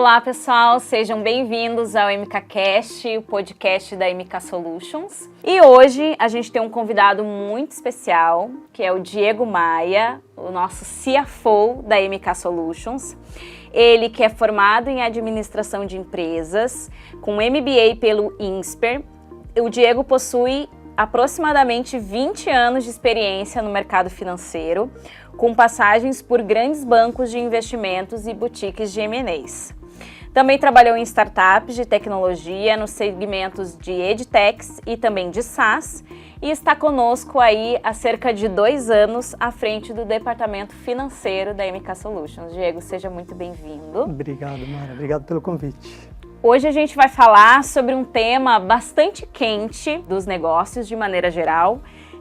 Olá pessoal, sejam bem-vindos ao MKCast, o podcast da MK Solutions. E hoje a gente tem um convidado muito especial, que é o Diego Maia, o nosso CFO da MK Solutions. Ele que é formado em administração de empresas, com MBA pelo INSPER. O Diego possui aproximadamente 20 anos de experiência no mercado financeiro, com passagens por grandes bancos de investimentos e boutiques de M&As. Também trabalhou em startups de tecnologia nos segmentos de EdTechs e também de SaaS e está conosco aí há cerca de 2 anos à frente do departamento financeiro da MK Solutions. Diego, seja muito bem-vindo. Obrigado, Mara. Obrigado pelo convite. Hoje a gente vai falar sobre um tema bastante quente dos negócios de maneira geral,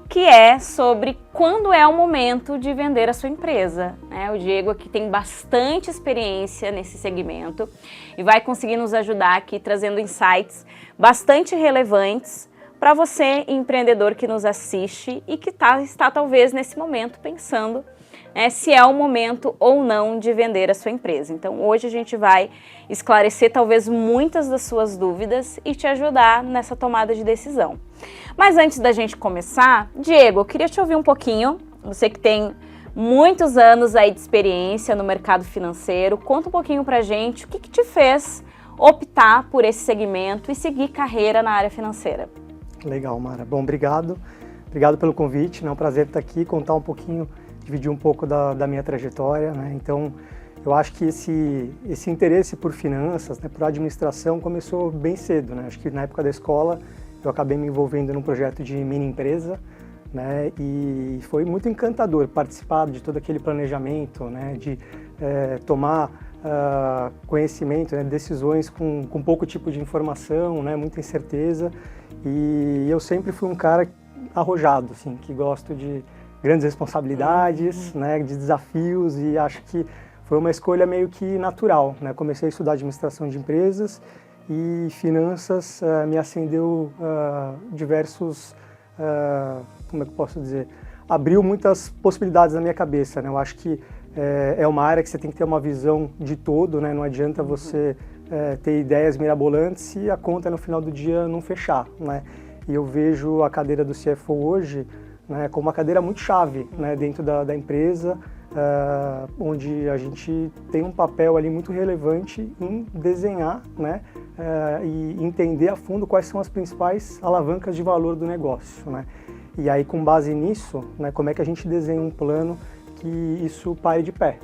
que é sobre quando é o momento de vender a sua empresa. O Diego aqui tem bastante experiência nesse segmento e vai conseguir nos ajudar aqui trazendo insights bastante relevantes para você, empreendedor que nos assiste e que está talvez nesse momento pensando se é o momento ou não de vender a sua empresa. Então hoje a gente vai esclarecer talvez muitas das suas dúvidas e te ajudar nessa tomada de decisão. Mas antes da gente começar, Diego, eu queria te ouvir um pouquinho, você que tem muitos anos aí de experiência no mercado financeiro, conta um pouquinho pra gente o que te fez optar por esse segmento e seguir carreira na área financeira. Legal, Mara. Bom, obrigado. Obrigado pelo convite, é um prazer estar aqui, contar um pouquinho, dividir um pouco da minha trajetória, Então, eu acho que esse interesse por finanças, por administração, começou bem cedo, Acho que na época da escola eu acabei me envolvendo num projeto de mini empresa, E foi muito encantador participar de todo aquele planejamento, De tomar conhecimento, decisões com pouco tipo de informação, muita incerteza. E eu sempre fui um cara arrojado, assim, que gosto de grandes responsabilidades, de desafios, e acho que foi uma escolha meio que natural, Comecei a estudar administração de empresas e finanças me acendeu diversos, como é que eu posso dizer, abriu muitas possibilidades na minha cabeça, Eu acho que é uma área que você tem que ter uma visão de todo, Não adianta você ter ideias mirabolantes se a conta no final do dia não fechar, E eu vejo a cadeira do CFO hoje como uma cadeira muito chave dentro da empresa, onde a gente tem um papel ali muito relevante em desenhar e entender a fundo quais são as principais alavancas de valor do negócio. E aí, com base nisso, como é que a gente desenha um plano que isso pare de pé.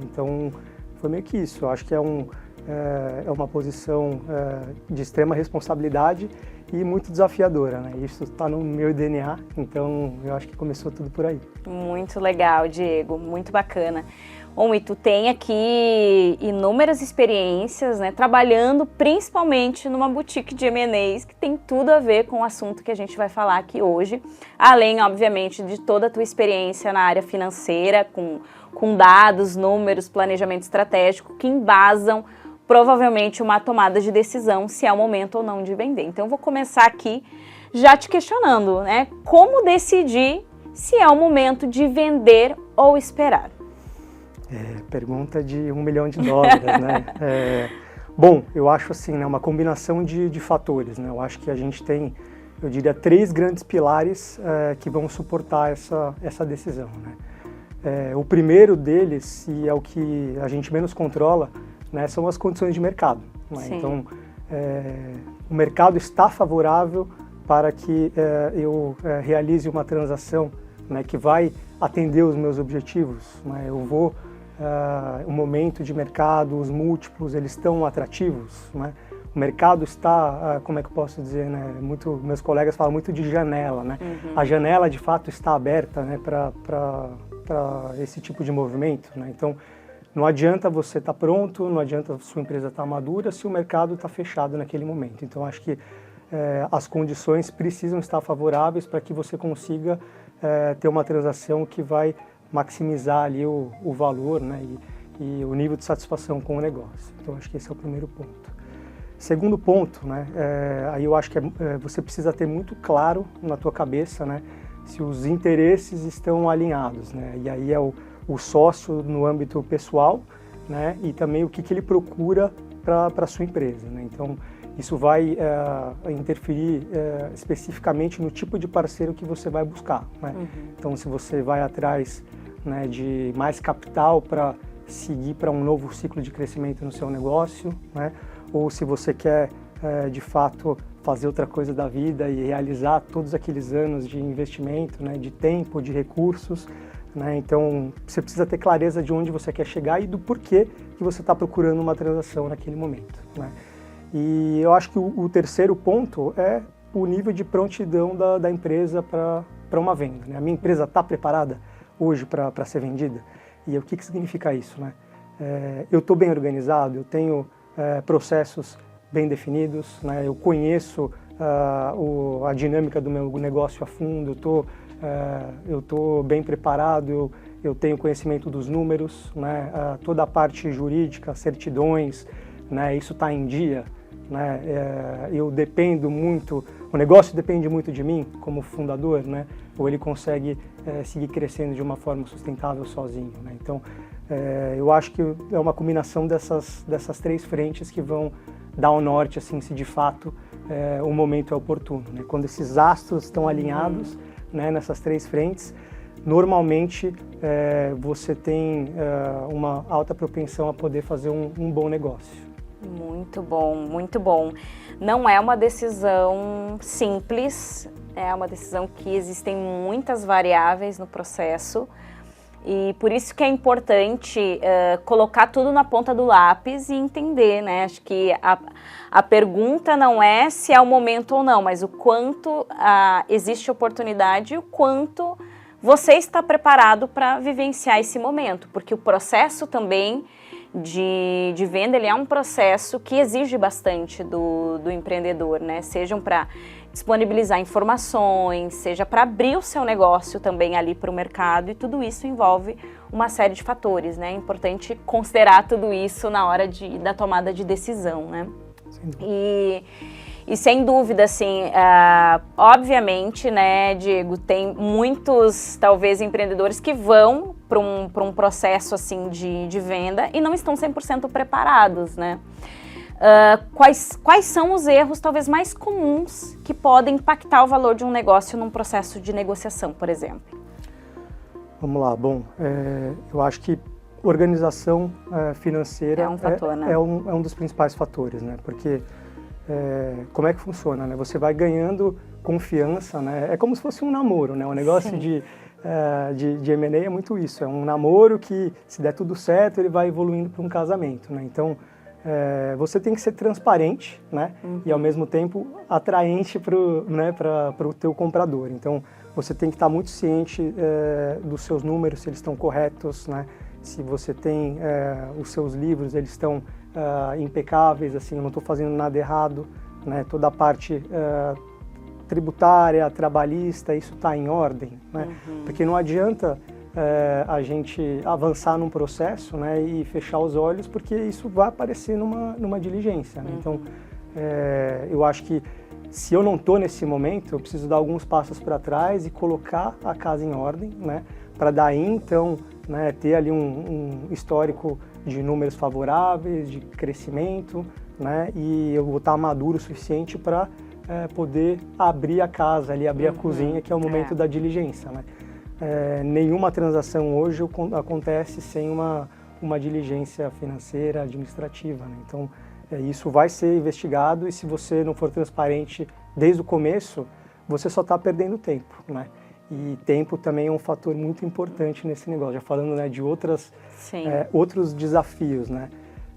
Então, foi meio que isso. Eu acho que é uma posição de extrema responsabilidade e muito desafiadora, Isso está no meu DNA, então eu acho que começou tudo por aí. Muito legal, Diego, muito bacana. Bom, e tu tem aqui inúmeras experiências, trabalhando principalmente numa boutique de M&As que tem tudo a ver com o assunto que a gente vai falar aqui hoje, além, obviamente, de toda a tua experiência na área financeira, com dados, números, planejamento estratégico que embasam provavelmente uma tomada de decisão se é o momento ou não de vender. Então eu vou começar aqui já te questionando, Como decidir se é o momento de vender ou esperar? Pergunta de $1 milhão, Bom, eu acho assim, uma combinação de fatores, Eu acho que a gente tem, eu diria, 3 grandes pilares que vão suportar essa decisão, O primeiro deles, e é o que a gente menos controla, são as condições de mercado. Então, o mercado está favorável para que eu realize uma transação que vai atender os meus objetivos. Eu vou, o momento de mercado, os múltiplos, eles estão atrativos. O mercado está, como é que eu posso dizer, meus colegas falam muito de janela. A janela, de fato, está aberta para esse tipo de movimento. Então, não adianta você estar pronto, não adianta a sua empresa estar madura se o mercado está fechado naquele momento. Então, acho que as condições precisam estar favoráveis para que você consiga ter uma transação que vai maximizar ali o valor e o nível de satisfação com o negócio. Então, acho que esse é o primeiro ponto. Segundo ponto, aí eu acho que você precisa ter muito claro na tua cabeça se os interesses estão alinhados. E aí é o sócio no âmbito pessoal, e também o que ele procura para a sua empresa, né? Então, isso vai interferir especificamente no tipo de parceiro que você vai buscar, né? Então, se você vai atrás, né, de mais capital para seguir para um novo ciclo de crescimento no seu negócio, né? Ou se você quer, de fato, fazer outra coisa da vida e realizar todos aqueles anos de investimento, né, de tempo, de recursos, né? Então, você precisa ter clareza de onde você quer chegar e do porquê que você está procurando uma transação naquele momento, né? E eu acho que o terceiro ponto é o nível de prontidão da empresa para uma venda, né? A minha empresa está preparada hoje para ser vendida? E o que significa isso, né? Eu estou bem organizado, eu tenho processos bem definidos, né? Eu conheço a dinâmica do meu negócio a fundo, eu estou bem preparado, eu tenho conhecimento dos números, né? Toda a parte jurídica, certidões, né? Isso está em dia, né? Eu dependo muito, o negócio depende muito de mim como fundador, né? Ou ele consegue seguir crescendo de uma forma sustentável sozinho, né? Então, eu acho que é uma combinação dessas três frentes que vão dar o norte, assim, se de fato o momento é oportuno, né? Quando esses astros estão alinhados, né, nessas três frentes, normalmente você tem uma alta propensão a poder fazer um bom negócio. Muito bom, muito bom. Não é uma decisão simples, é uma decisão que existem muitas variáveis no processo e por isso que é importante colocar tudo na ponta do lápis e entender, né? Acho que a pergunta não é se é o momento ou não, mas o quanto existe oportunidade e o quanto você está preparado para vivenciar esse momento, porque o processo também de venda, ele é um processo que exige bastante do empreendedor, né? Sejam para disponibilizar informações, seja para abrir o seu negócio também ali para o mercado, e tudo isso envolve uma série de fatores, né? É importante considerar tudo isso na hora da tomada de decisão, né? E sem dúvida, assim, obviamente, né, Diego, tem muitos, talvez, empreendedores que vão para um processo, assim, de venda e não estão 100% preparados, né? Quais são os erros, talvez, mais comuns que podem impactar o valor de um negócio num processo de negociação, por exemplo? Vamos lá. Bom, eu acho que organização financeira é um fator, né? É um dos principais fatores, né? Porque como é que funciona, né? Você vai ganhando confiança, né? É como se fosse um namoro, né? O negócio de M&A é muito isso. É um namoro que, se der tudo certo, ele vai evoluindo para um casamento, né? Então, você tem que ser transparente, né? E, ao mesmo tempo, atraente para o teu comprador. Então, você tem que estar muito ciente dos seus números, se eles estão corretos, né? Se você tem os seus livros, eles estão impecáveis, assim, eu não estou fazendo nada errado, né? Toda a parte tributária, trabalhista, isso está em ordem, né? Porque não adianta a gente avançar num processo, né, e fechar os olhos, porque isso vai aparecer numa diligência, né? Então, eu acho que se eu não estou nesse momento, eu preciso dar alguns passos para trás e colocar a casa em ordem, né, para daí, então, né, ter ali um histórico de números favoráveis, de crescimento, né, e eu vou estar maduro o suficiente para poder abrir a casa, ali, abrir a cozinha, que é o momento da diligência, né? Nenhuma transação hoje acontece sem uma diligência financeira, administrativa, né? Então, isso vai ser investigado, e se você não for transparente desde o começo, você só está perdendo tempo, né? E tempo também é um fator muito importante nesse negócio, já falando, né, de outros desafios, né?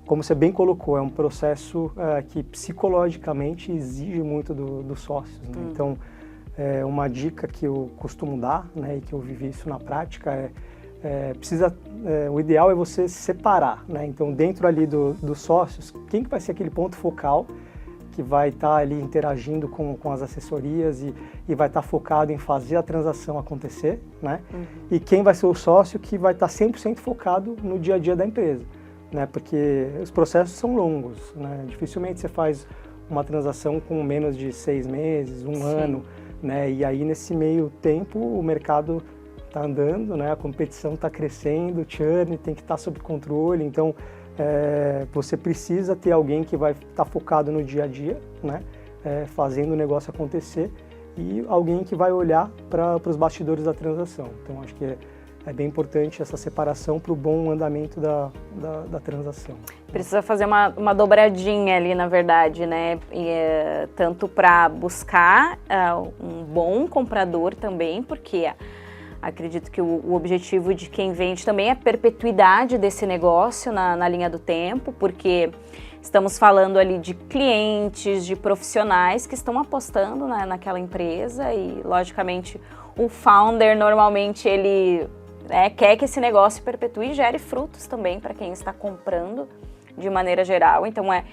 Como você bem colocou, é um processo que psicologicamente exige muito dos sócios, né? Então, uma dica que eu costumo dar, né, e que eu vivi isso na prática, o ideal é você separar, né? Então, dentro ali dos sócios, quem que vai ser aquele ponto focal que vai estar ali interagindo com as assessorias e vai estar focado em fazer a transação acontecer, né? E quem vai ser o sócio que vai estar 100% focado no dia a dia da empresa, né? Porque os processos são longos, né? Dificilmente você faz uma transação com menos de 6 meses, um ano, né? E aí, nesse meio tempo, o mercado está andando, né? A competição está crescendo, o churn tem que estar sob controle. Então, você precisa ter alguém que vai estar focado no dia a dia, né, fazendo o negócio acontecer, e alguém que vai olhar para os bastidores da transação. Então, acho que é bem importante essa separação para o bom andamento da transação. Precisa fazer uma dobradinha ali, na verdade, né? Tanto para buscar um bom comprador também, porque acredito que o objetivo de quem vende também é a perpetuidade desse negócio na linha do tempo, porque estamos falando ali de clientes, de profissionais que estão apostando, né, naquela empresa, e, logicamente, o founder normalmente ele quer que esse negócio perpetue e gere frutos também para quem está comprando de maneira geral. Então é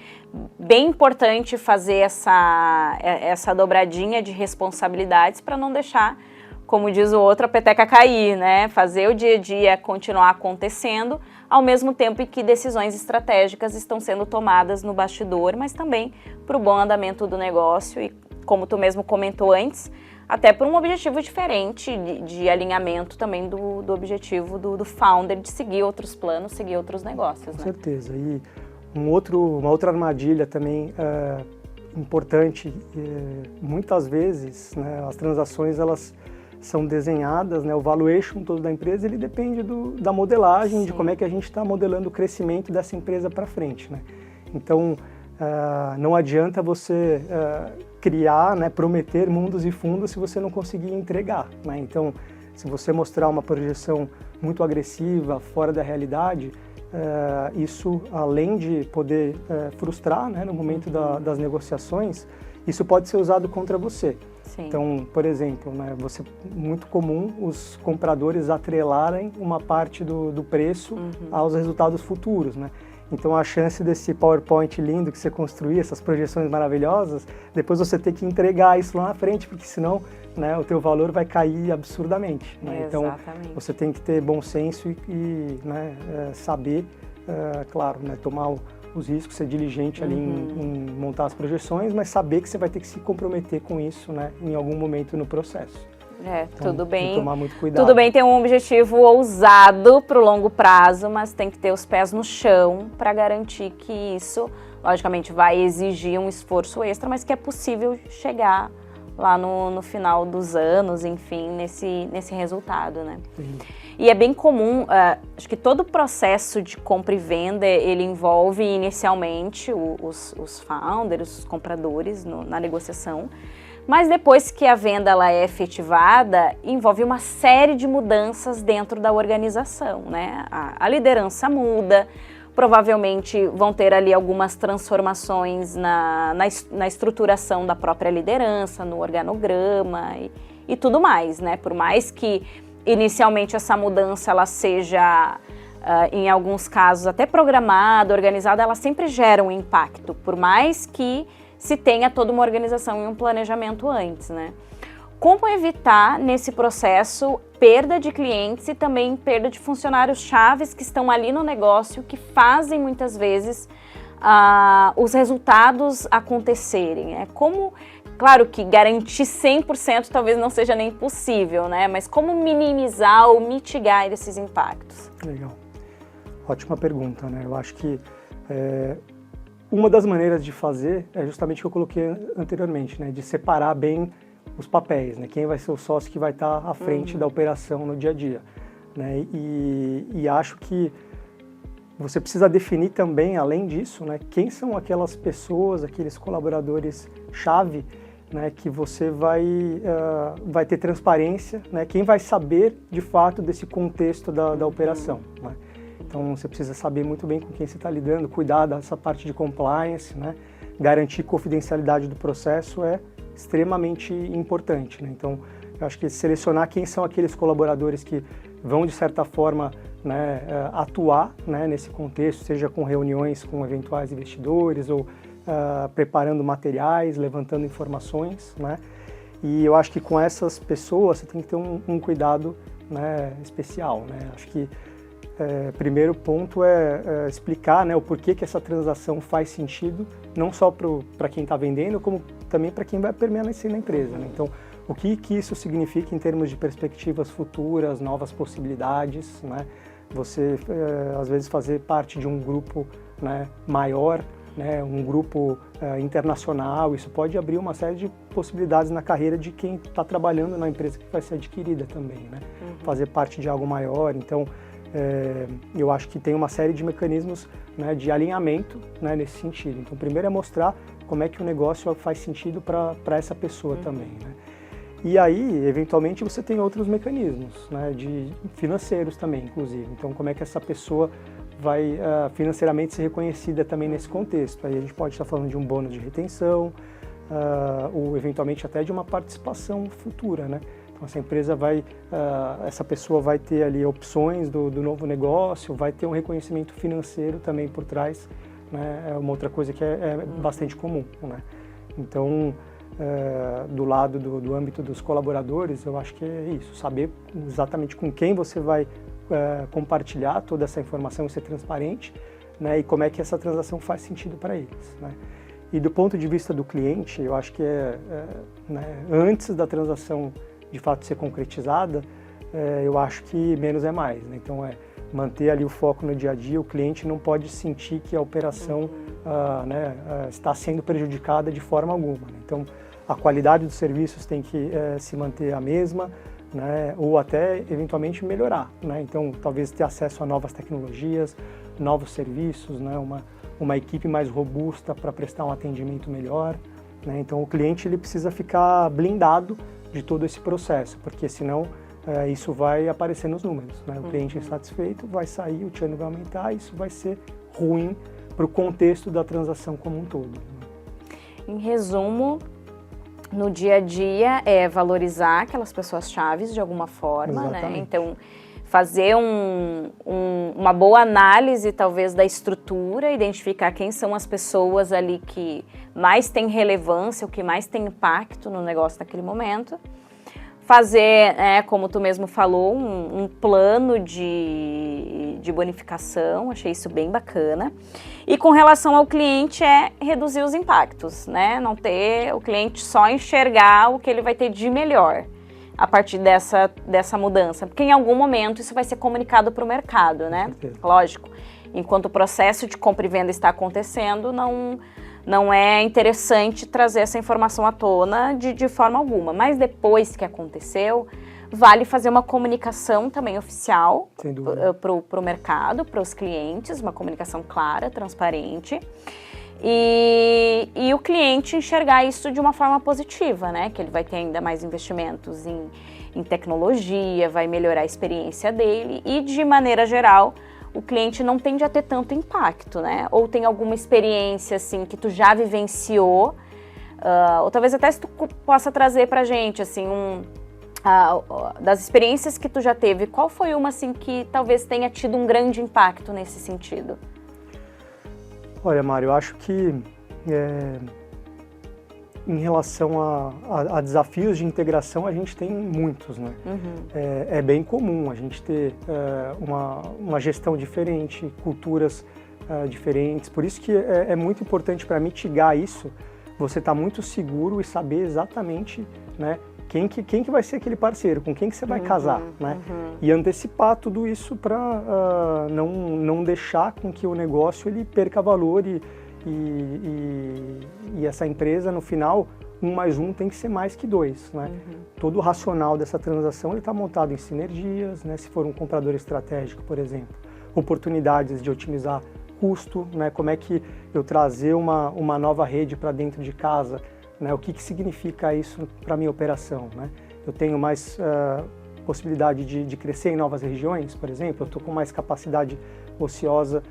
bem importante fazer essa dobradinha de responsabilidades para não deixar, como diz o outro, a peteca cair, né? Fazer o dia a dia continuar acontecendo, ao mesmo tempo em que decisões estratégicas estão sendo tomadas no bastidor, mas também para o bom andamento do negócio e, como tu mesmo comentou antes, até por um objetivo diferente de alinhamento também do objetivo do founder de seguir outros planos, seguir outros negócios. Com né? certeza. E uma outra armadilha também importante, muitas vezes, né, as transações elas são desenhadas, né, o valuation todo da empresa ele depende da modelagem, Sim. de como é que a gente está modelando o crescimento dessa empresa para frente. Né? Então, não adianta você criar, né, prometer mundos e fundos se você não conseguir entregar. Né? Então, se você mostrar uma projeção muito agressiva, fora da realidade, isso, além de poder frustrar, né, no momento das negociações, isso pode ser usado contra você. Sim. Então, por exemplo, né, muito comum os compradores atrelarem uma parte do preço aos resultados futuros, né? Então, a chance desse PowerPoint lindo que você construir, essas projeções maravilhosas, depois você ter que entregar isso lá na frente, porque senão, né, o teu valor vai cair absurdamente. Né? Então, você tem que ter bom senso e né, saber, claro, né, tomar os riscos, ser diligente ali em montar as projeções, mas saber que você vai ter que se comprometer com isso, né, em algum momento no processo. Então, tudo bem. Tomar muito cuidado. Tudo bem ter um objetivo ousado para o longo prazo, mas tem que ter os pés no chão para garantir que isso, logicamente, vai exigir um esforço extra, mas que é possível chegar lá no final dos anos, enfim, nesse resultado, né? Sim. E é bem comum, acho que todo o processo de compra e venda, ele envolve inicialmente os founders, os compradores na negociação, mas depois que a venda ela é efetivada, envolve uma série de mudanças dentro da organização, né? A liderança muda, provavelmente vão ter ali algumas transformações na estruturação da própria liderança, no organograma e tudo mais, né? Por mais que inicialmente essa mudança ela seja, em alguns casos, até programada, organizada, ela sempre gera um impacto, por mais que se tenha toda uma organização e um planejamento antes, né? Como evitar, nesse processo, perda de clientes e também perda de funcionários chaves que estão ali no negócio, que fazem muitas vezes os resultados acontecerem. Como, claro que garantir 100% talvez não seja nem possível, né? Mas como minimizar ou mitigar esses impactos? Legal. Ótima pergunta, né? Eu acho que uma das maneiras de fazer é justamente o que eu coloquei anteriormente, né? De separar bem os papéis, né? Quem vai ser o sócio que vai estar à frente da operação no dia a dia, né? E acho que você precisa definir também, além disso, né? Quem são aquelas pessoas, aqueles colaboradores-chave, né? Que você vai ter transparência, né? Quem vai saber, de fato, desse contexto da operação, né? Então, você precisa saber muito bem com quem você está lidando, cuidar dessa parte de compliance, né? Garantir confidencialidade do processo é extremamente importante, né? Então, eu acho que selecionar quem são aqueles colaboradores que vão, de certa forma, né, atuar, né, nesse contexto, seja com reuniões com eventuais investidores ou preparando materiais, levantando informações, né? E eu acho que com essas pessoas você tem que ter um cuidado, né, especial, né? Acho que primeiro ponto é explicar, né, o porquê que essa transação faz sentido, não só para quem está vendendo, como também para quem vai permanecer na empresa, né? Então, o que isso significa em termos de perspectivas futuras, novas possibilidades, né? você às vezes fazer parte de um grupo, né, maior, né, um grupo internacional. Isso pode abrir uma série de possibilidades na carreira de quem está trabalhando na empresa que vai ser adquirida também, né? Fazer parte de algo maior. Então, eu acho que tem uma série de mecanismos, né, de alinhamento, né, nesse sentido. Então, primeiro é mostrar como é que o negócio faz sentido para essa pessoa também, né? E aí, eventualmente, você tem outros mecanismos, né, financeiros também, inclusive. Então, como é que essa pessoa vai financeiramente ser reconhecida também nesse contexto. Aí a gente pode estar falando de um bônus de retenção, ou eventualmente até de uma participação futura, né? Então essa pessoa vai ter ali opções do novo negócio, vai ter um reconhecimento financeiro também por trás, né? É uma outra coisa que é bastante comum, né? Então, do lado do âmbito dos colaboradores, eu acho que é isso, saber exatamente com quem você vai compartilhar toda essa informação e ser transparente, né, e como é que essa transação faz sentido para eles, né? E do ponto de vista do cliente, eu acho que né, antes da transação de fato ser concretizada, eu acho que menos é mais, né? Então manter ali o foco no dia a dia. O cliente não pode sentir que a operação né, está sendo prejudicada de forma alguma, né? Então a qualidade dos serviços tem que se manter a mesma, né, ou até eventualmente melhorar, né? Então talvez ter acesso a novas tecnologias, novos serviços, né, uma equipe mais robusta para prestar um atendimento melhor, né? Então o cliente ele precisa ficar blindado de todo esse processo, porque senão isso vai aparecer nos números, né? O cliente insatisfeito vai sair, o churn vai aumentar, isso vai ser ruim para o contexto da transação como um todo, né? Em resumo, no dia a dia é valorizar aquelas pessoas-chave de alguma forma, né? Então, fazer uma boa análise, talvez, da estrutura, identificar quem são as pessoas ali que mais têm relevância, o que mais tem impacto no negócio naquele momento. Fazer, como tu mesmo falou, um plano de bonificação, achei isso bem bacana. E com relação ao cliente reduzir os impactos, né? Não ter o cliente só enxergar o que ele vai ter de melhor a partir dessa mudança. Porque em algum momento isso vai ser comunicado para o mercado, né? Lógico, enquanto o processo de compra e venda está acontecendo, não é interessante trazer essa informação à tona de forma alguma. Mas depois que aconteceu, vale fazer uma comunicação também oficial para o mercado, para os clientes, uma comunicação clara, transparente. E o cliente enxergar isso de uma forma positiva, né? Que ele vai ter ainda mais investimentos em tecnologia, vai melhorar a experiência dele e, de maneira geral, o cliente não tende a ter tanto impacto, né? Ou tem alguma experiência, assim, que tu já vivenciou, ou talvez até se tu possa trazer pra gente, assim, das experiências que tu já teve, qual foi uma, assim, que talvez tenha tido um grande impacto nesse sentido? Olha, Mário, eu acho que em relação a desafios de integração, a gente tem muitos, né? É bem comum a gente ter uma gestão diferente, culturas diferentes. Por isso que é muito importante para mitigar isso, você estar muito seguro e saber exatamente, né, quem que vai ser aquele parceiro, com quem que você vai casar, né? E antecipar tudo isso para não deixar com que o negócio ele perca valor e essa empresa, no final, 1 mais 1 tem que ser mais que 2, né? Todo o racional dessa transação está montado em sinergias, né? Se for um comprador estratégico, por exemplo, oportunidades de otimizar custo, né? Como é que eu trazer uma nova rede para dentro de casa, né? O que significa isso para a minha operação, né? Eu tenho mais possibilidade de crescer em novas regiões, por exemplo, eu estou com mais capacidade ociosa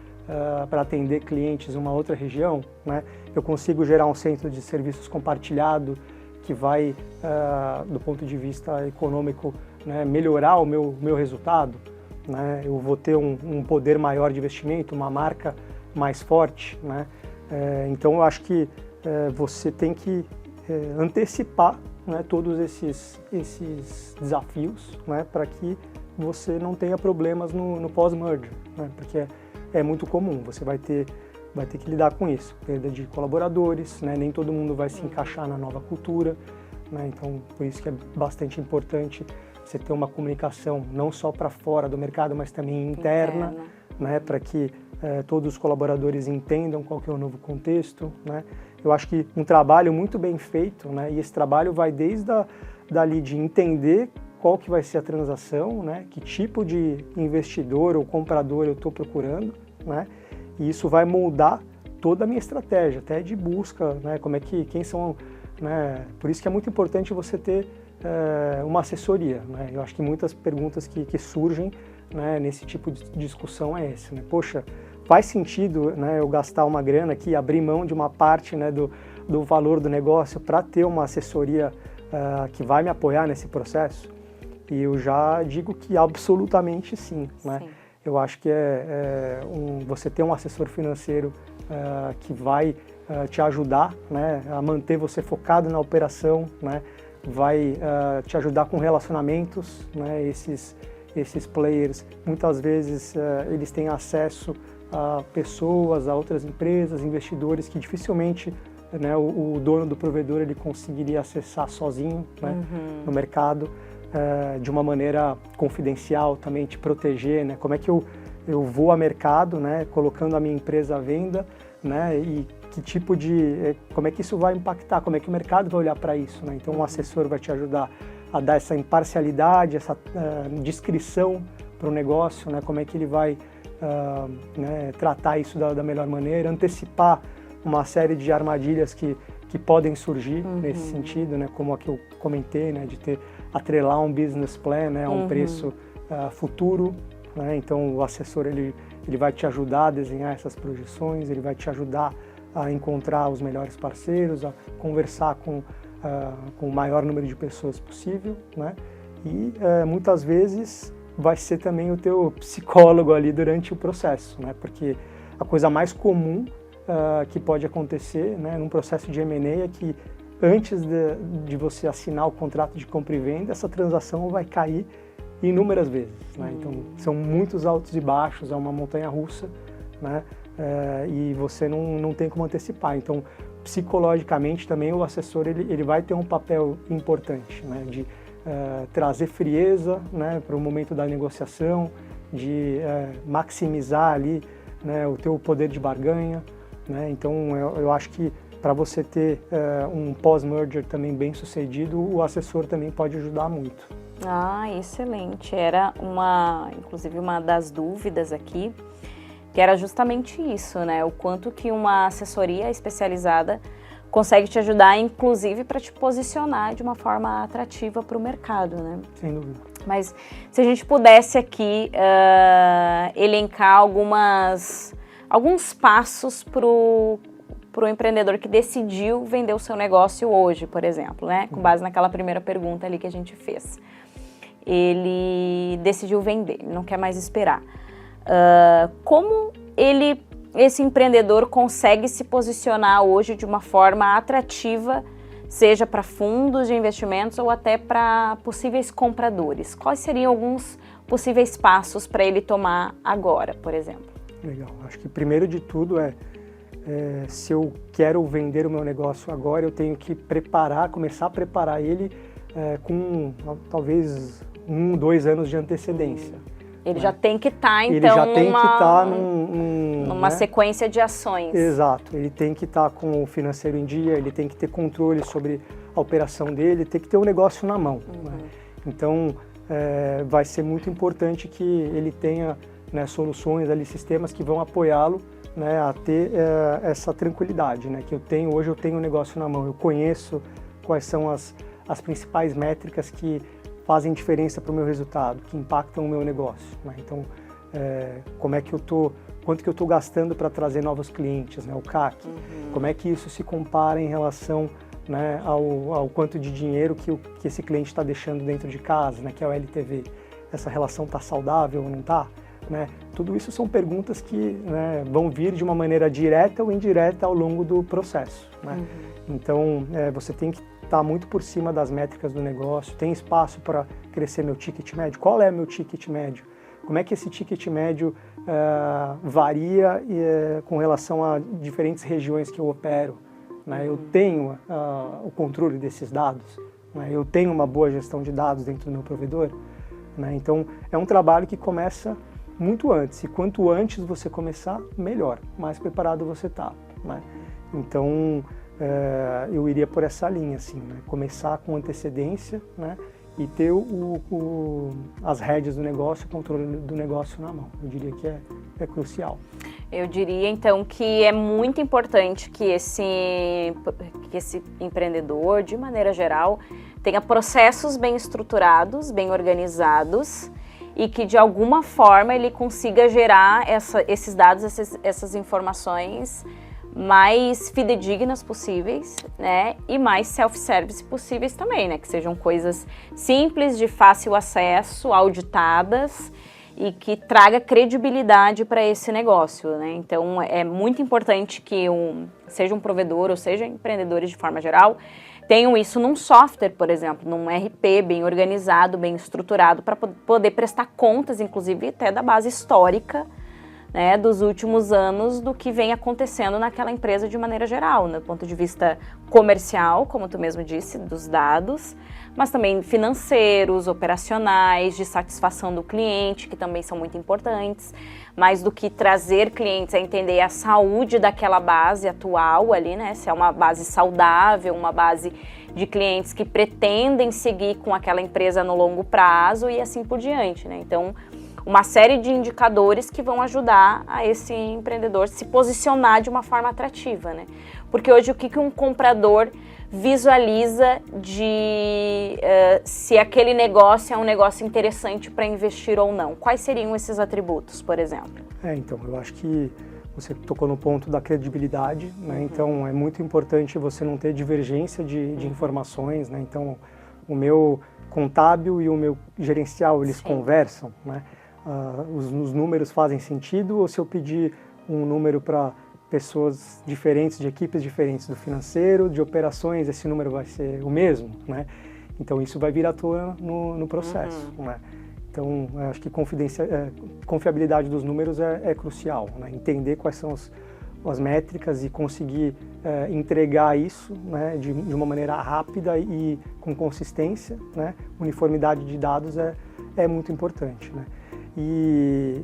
para atender clientes em uma outra região, né? Eu consigo gerar um centro de serviços compartilhado que vai, do ponto de vista econômico, né, melhorar o meu resultado, né? Eu vou ter um poder maior de investimento, uma marca mais forte, né? Então eu acho que você tem que antecipar, né, todos esses desafios, né, para que você não tenha problemas no pós-merger, né? Porque é muito comum, você vai ter que lidar com isso, perda de colaboradores, né? Nem todo mundo vai se encaixar na nova cultura, né? Então por isso que é bastante importante você ter uma comunicação não só para fora do mercado, mas também interna. Né, para que todos os colaboradores entendam qual que é o novo contexto, né? Eu acho que um trabalho muito bem feito, né, e esse trabalho vai desde dali de entender qual que vai ser a transação, né, que tipo de investidor ou comprador eu estou procurando, né, e isso vai moldar toda a minha estratégia, até de busca, né, quem são, né, por isso que é muito importante você ter uma assessoria, né? Eu acho que muitas perguntas que surgem, né, nesse tipo de discussão é esse, né? Poxa, faz sentido, né, eu gastar uma grana aqui, abrir mão de uma parte, né, do valor do negócio para ter uma assessoria que vai me apoiar nesse processo? E eu já digo que absolutamente sim, né? Sim. Eu acho que você ter um assessor financeiro que vai te ajudar, né, a manter você focado na operação, né, vai te ajudar com relacionamentos, né, esses players, muitas vezes eles têm acesso a pessoas, a outras empresas, investidores que dificilmente, né, o dono do provedor ele conseguiria acessar sozinho, né, no mercado, de uma maneira confidencial, também te proteger, né, como é que eu vou a mercado, né, colocando a minha empresa à venda, né, e que tipo como é que isso vai impactar, como é que o mercado vai olhar para isso, né? Então um assessor vai te ajudar a dar essa imparcialidade, essa descrição para o negócio, né? Como é que ele vai né, tratar isso da melhor maneira, antecipar uma série de armadilhas que podem surgir nesse sentido, né? Como a que eu comentei, né? De atrelar um business plan, né? A um preço futuro, né? Então o assessor ele vai te ajudar a desenhar essas projeções, ele vai te ajudar a encontrar os melhores parceiros, a conversar com o maior número de pessoas possível, né? E muitas vezes vai ser também o teu psicólogo ali durante o processo, né? Porque a coisa mais comum que pode acontecer, né, num processo de M&A é que antes de você assinar o contrato de compra e venda, essa transação vai cair inúmeras vezes, né? Então são muitos altos e baixos, é uma montanha-russa, né? E você não tem como antecipar. Então, psicologicamente também o assessor ele vai ter um papel importante, né, de trazer frieza, né, para o momento da negociação, de maximizar ali, né, o teu poder de barganha, né? Então, eu acho que para você ter um pós-merger também bem sucedido, o assessor também pode ajudar muito. Ah, excelente. Era inclusive uma das dúvidas aqui, que era justamente isso, né? O quanto que uma assessoria especializada consegue te ajudar, inclusive para te posicionar de uma forma atrativa para o mercado, né? Sem dúvida. Mas se a gente pudesse aqui elencar alguns passos para o empreendedor que decidiu vender o seu negócio hoje, por exemplo, né? Com base naquela primeira pergunta ali que a gente fez. Ele decidiu vender, ele não quer mais esperar. Como esse empreendedor consegue se posicionar hoje de uma forma atrativa, seja para fundos de investimentos ou até para possíveis compradores? Quais seriam alguns possíveis passos para ele tomar agora, por exemplo? Legal. Acho que primeiro de tudo se eu quero vender o meu negócio agora, eu tenho que começar a preparar ele com talvez 1-2 anos de antecedência. Ele já tem que estar, então, ele já tem que estar numa sequência de ações. Exato. Ele tem que estar com o financeiro em dia, ele tem que ter controle sobre a operação dele, tem que ter um negócio na mão. Né? Então, vai ser muito importante que ele tenha, né, soluções, ali, sistemas que vão apoiá-lo, né, a ter essa tranquilidade, né, que hoje eu tenho um negócio na mão, eu conheço quais são as principais métricas que fazem diferença para o meu resultado, que impactam o meu negócio, né? Então, quanto que eu estou gastando para trazer novos clientes, né, o CAC, como é que isso se compara em relação, né, ao quanto de dinheiro que esse cliente está deixando dentro de casa, né, que é o LTV, essa relação está saudável ou não está? Né? Tudo isso são perguntas que, né, vão vir de uma maneira direta ou indireta ao longo do processo, né? Então, você tem que estar muito por cima das métricas do negócio, tem espaço para crescer meu ticket médio? Qual é meu ticket médio? Como é que esse ticket médio varia com relação a diferentes regiões que eu opero? Né? Eu tenho o controle desses dados? né? Eu tenho uma boa gestão de dados dentro do meu provedor, né? Então, é um trabalho que começa muito antes, e quanto antes você começar, melhor, mais preparado você está, né? Então, eu iria por essa linha, assim, né? Começar com antecedência, né? E ter as rédeas do negócio, o controle do negócio na mão. Eu diria que é crucial. Eu diria, então, que é muito importante que esse empreendedor, de maneira geral, tenha processos bem estruturados, bem organizados, e que, de alguma forma, ele consiga gerar esses dados, essas informações mais fidedignas possíveis, né, e mais self-service possíveis também, né, que sejam coisas simples, de fácil acesso, auditadas e que traga credibilidade para esse negócio, né. Então é muito importante que seja um provedor ou seja empreendedores de forma geral tenham isso num software, por exemplo, num RP bem organizado, bem estruturado, para poder prestar contas, inclusive até da base histórica, né, dos últimos anos, do que vem acontecendo naquela empresa de maneira geral, do ponto de vista comercial, como tu mesmo disse, dos dados, mas também financeiros, operacionais, de satisfação do cliente, que também são muito importantes, mais do que trazer clientes a entender a saúde daquela base atual ali, né, se é uma base saudável, uma base de clientes que pretendem seguir com aquela empresa no longo prazo e assim por diante, né, então uma série de indicadores que vão ajudar a esse empreendedor se posicionar de uma forma atrativa, né? Porque hoje o que um comprador visualiza de se aquele negócio é um negócio interessante para investir ou não? Quais seriam esses atributos, por exemplo? Então, eu acho que você tocou no ponto da credibilidade, né? Então, é muito importante você não ter divergência de informações, né? Então, o meu contábil e o meu gerencial, eles conversam, né? Os números fazem sentido, ou se eu pedir um número para pessoas diferentes, de equipes diferentes do financeiro, de operações, esse número vai ser o mesmo, né? Então isso vai vir à tona no processo, né? Então acho que confiabilidade dos números é crucial, né? Entender quais são as métricas e conseguir entregar isso, né, de uma maneira rápida e com consistência, né? Uniformidade de dados é muito importante, né? E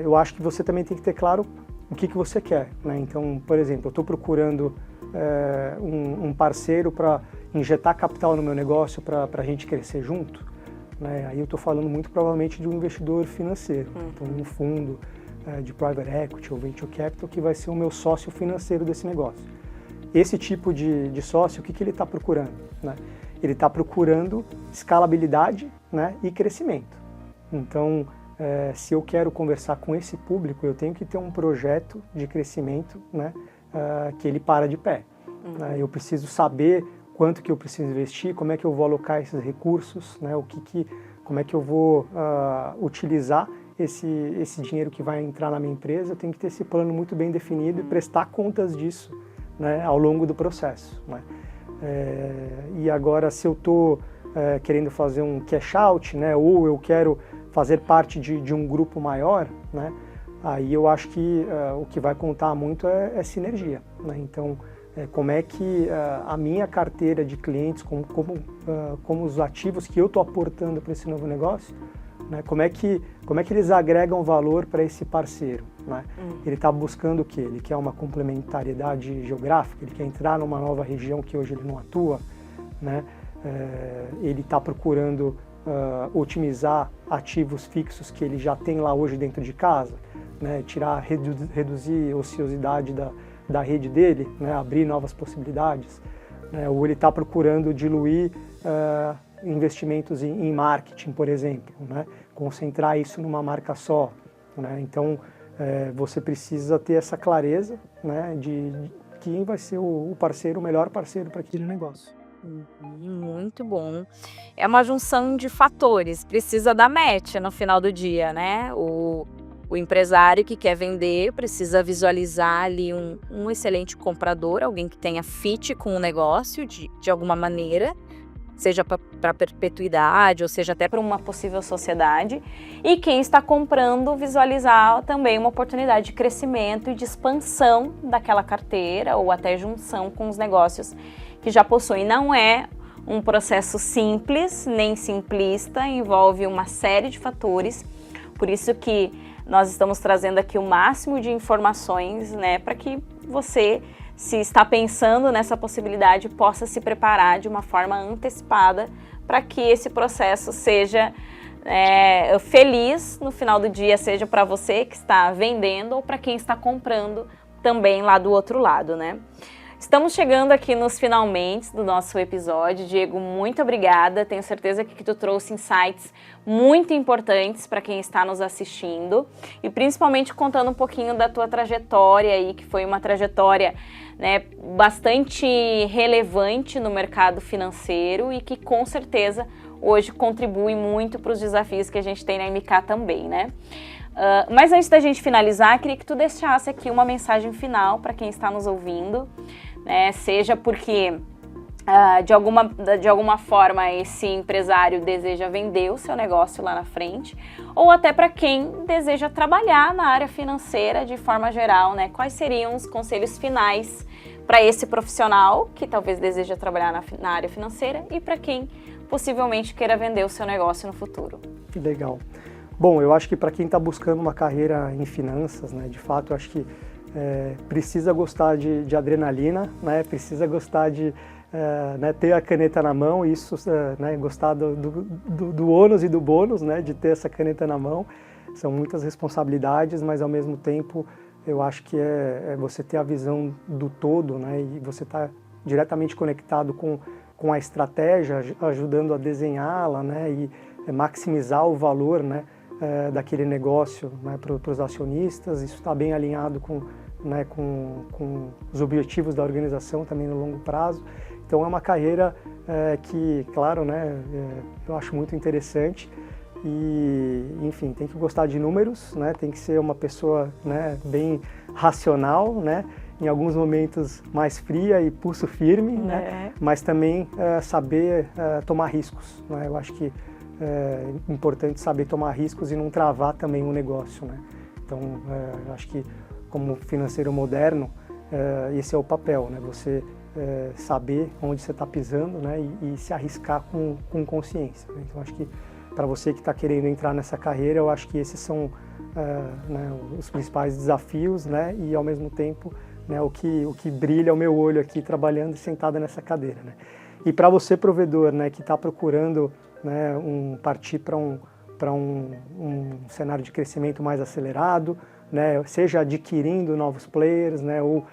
eu acho que você também tem que ter claro o que você quer, né? Então, por exemplo, eu estou procurando um parceiro para injetar capital no meu negócio para a gente crescer junto, né? Aí eu estou falando muito provavelmente de um investidor financeiro, então um fundo de private equity ou venture capital que vai ser o meu sócio financeiro desse negócio. Esse tipo de sócio, o que ele está procurando, né? Ele está procurando escalabilidade, né, e crescimento. Então, se eu quero conversar com esse público, eu tenho que ter um projeto de crescimento, né, que ele para de pé. Eu preciso saber quanto que eu preciso investir, como é que eu vou alocar esses recursos, né, como é que eu vou utilizar esse dinheiro que vai entrar na minha empresa. Eu tenho que ter esse plano muito bem definido e prestar contas disso, né, ao longo do processo, né. E agora, se eu estou querendo fazer um cash out, né, ou eu quero fazer parte de um grupo maior, né, aí eu acho que o que vai contar muito é sinergia, né? Então, como é que a minha carteira de clientes, como os ativos que eu estou aportando para esse novo negócio, né, como é que eles agregam valor para esse parceiro, né? Ele está buscando o quê? Ele quer uma complementariedade geográfica, ele quer entrar numa nova região que hoje ele não atua, né? Ele está procurando otimizar ativos fixos que ele já tem lá hoje dentro de casa, né? Reduzir a ociosidade da rede dele, né? Abrir novas possibilidades, né? Ou ele está procurando diluir investimentos em marketing, por exemplo, né? Concentrar isso numa marca só, né? Então, você precisa ter essa clareza, né, de quem vai ser o parceiro, o melhor parceiro para aquele negócio. Muito bom. É uma junção de fatores, precisa dar match no final do dia, né? O empresário que quer vender precisa visualizar ali um excelente comprador, alguém que tenha fit com o negócio de alguma maneira, seja para perpetuidade ou seja até para uma possível sociedade, e quem está comprando visualizar também uma oportunidade de crescimento e de expansão daquela carteira ou até junção com os negócios que já possuem. Não é um processo simples, nem simplista, envolve uma série de fatores, por isso que nós estamos trazendo aqui o máximo de informações, né, para que você, se está pensando nessa possibilidade, possa se preparar de uma forma antecipada para que esse processo seja feliz no final do dia, seja para você que está vendendo ou para quem está comprando também lá do outro lado, né? Estamos chegando aqui nos finalmente do nosso episódio. Diego, muito obrigada. Tenho certeza que tu trouxe insights muito importantes para quem está nos assistindo e principalmente contando um pouquinho da tua trajetória aí, que foi uma trajetória, né, bastante relevante no mercado financeiro e que com certeza hoje contribui muito para os desafios que a gente tem na MK também, né? Mas antes da gente finalizar, queria que tu deixasse aqui uma mensagem final para quem está nos ouvindo, né? Seja porque de alguma forma esse empresário deseja vender o seu negócio lá na frente, ou até para quem deseja trabalhar na área financeira de forma geral, né? Quais seriam os conselhos finais para esse profissional que talvez deseja trabalhar na área financeira e para quem possivelmente queira vender o seu negócio no futuro? Que legal. Bom, eu acho que para quem está buscando uma carreira em finanças, né, de fato, eu acho que precisa gostar de adrenalina, né, precisa gostar de né, ter a caneta na mão, isso, né, gostar do ônus e do bônus, né, de ter essa caneta na mão. São muitas responsabilidades, mas ao mesmo tempo eu acho que é você ter a visão do todo, né, e você está diretamente conectado com a estratégia, ajudando a desenhá-la, né, e maximizar o valor, né, daquele negócio, né, para os acionistas. Isso está bem alinhado com os objetivos da organização também no longo prazo. Então é uma carreira que, claro, né, eu acho muito interessante e, enfim, tem que gostar de números, né, tem que ser uma pessoa, né, bem racional, né, em alguns momentos mais fria e pulso firme, né, mas também saber tomar riscos, né. Eu acho que é importante saber tomar riscos e não travar também o negócio, né. Então, acho que como financeiro moderno, esse é o papel, né, você saber onde você está pisando, né, e se arriscar com consciência, né? Então, acho que para você que está querendo entrar nessa carreira, eu acho que esses são né, os principais desafios, né, e ao mesmo tempo, né, o que brilha o meu olho aqui trabalhando e sentada nessa cadeira, né. E para você, provedor, né, que está procurando, né, partir para um cenário de crescimento mais acelerado, né, seja adquirindo novos players, né, ou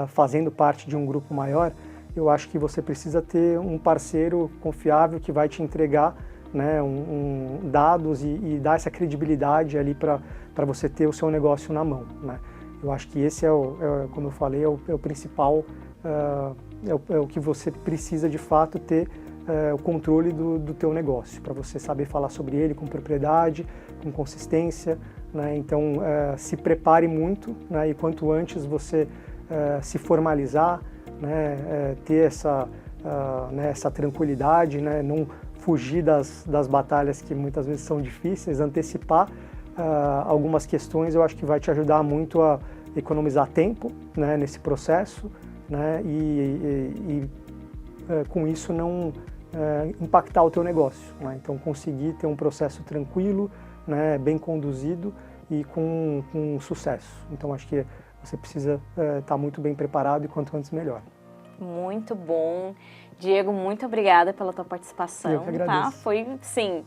fazendo parte de um grupo maior, eu acho que você precisa ter um parceiro confiável que vai te entregar, né, dados e dar essa credibilidade ali para você ter o seu negócio na mão, né. Eu acho que esse como eu falei, é o principal, é o que você precisa de fato ter o controle do teu negócio, para você saber falar sobre ele com propriedade, com consistência, né. Então, se prepare muito, né, e quanto antes você se formalizar, né, ter essa tranquilidade, né, não fugir das batalhas que muitas vezes são difíceis, antecipar algumas questões, eu acho que vai te ajudar muito a economizar tempo, né, nesse processo, né, e com isso não impactar o teu negócio, né. Então, conseguir ter um processo tranquilo, né, bem conduzido e com sucesso. Então, acho que você precisa estar muito bem preparado e quanto antes melhor. Muito bom. Diego, muito obrigada pela tua participação. Eu que agradeço. Tá? Foi, sim,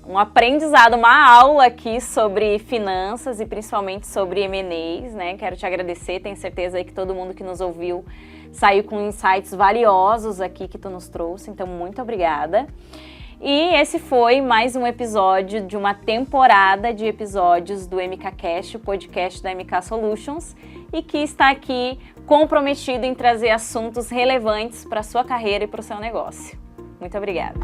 um aprendizado, uma aula aqui sobre finanças e principalmente sobre M&As, né? Quero te agradecer, tenho certeza aí que todo mundo que nos ouviu saiu com insights valiosos aqui que tu nos trouxe, então muito obrigada. E esse foi mais um episódio de uma temporada de episódios do MKCast, o podcast da MK Solutions, e que está aqui comprometido em trazer assuntos relevantes para a sua carreira e para o seu negócio. Muito obrigada.